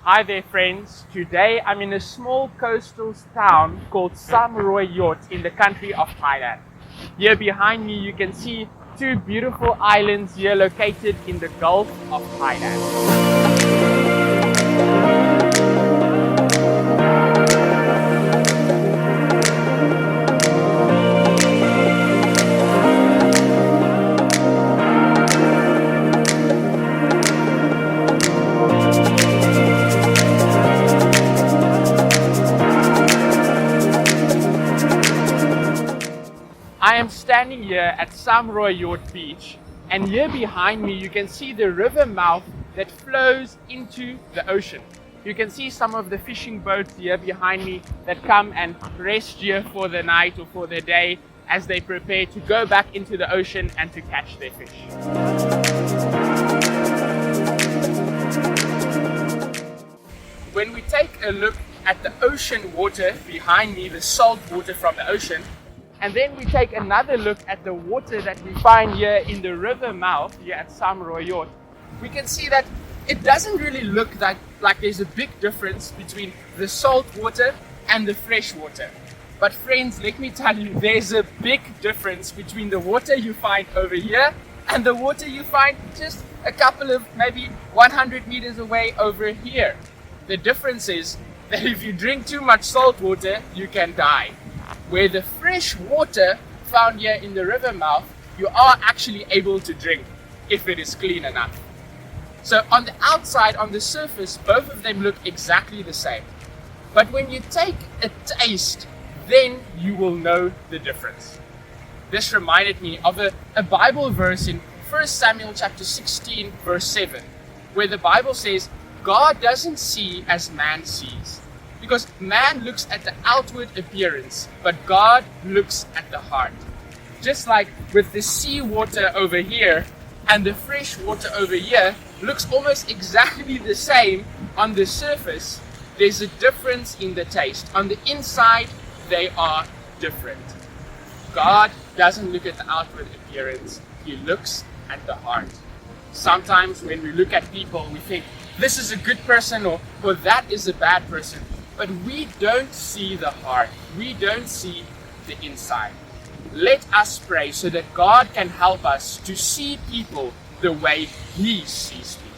Hi there friends, today I'm in a small coastal town called LiQWYD in the country of Thailand. Here behind me you can see two beautiful islands here located in the Gulf of Thailand. I am standing here at LiQWYD beach, and here behind me you can see the river mouth that flows into the ocean. You can see some of the fishing boats here behind me that come and rest here for the night or for the day as they prepare to go back into the ocean and to catch their fish. When we take a look at the ocean water behind me, the salt water from the ocean, and then we take another look at the water that we find here in the river mouth here at LiQWYD, we can see that it doesn't really look like there's a big difference between the salt water and the fresh water. But friends, let me tell you, there's a big difference between the water you find over here and the water you find just a couple of maybe 100 meters away over here. The difference is that if you drink too much salt water, you can die. Where the fresh water found here in the river mouth, you are actually able to drink if it is clean enough. So on the outside, on the surface, both of them look exactly the same. But when you take a taste, then you will know the difference. This reminded me of a Bible verse in 1 Samuel chapter 16 verse 7, where the Bible says, God doesn't see as man sees. Because man looks at the outward appearance, but God looks at the heart. Just like with the sea water over here and the fresh water over here looks almost exactly the same on the surface, there's a difference in the taste. On the inside, they are different. God doesn't look at the outward appearance, He looks at the heart. Sometimes when we look at people, we think, this is a good person or that is a bad person. But we don't see the heart. We don't see the inside. Let us pray so that God can help us to see people the way He sees people.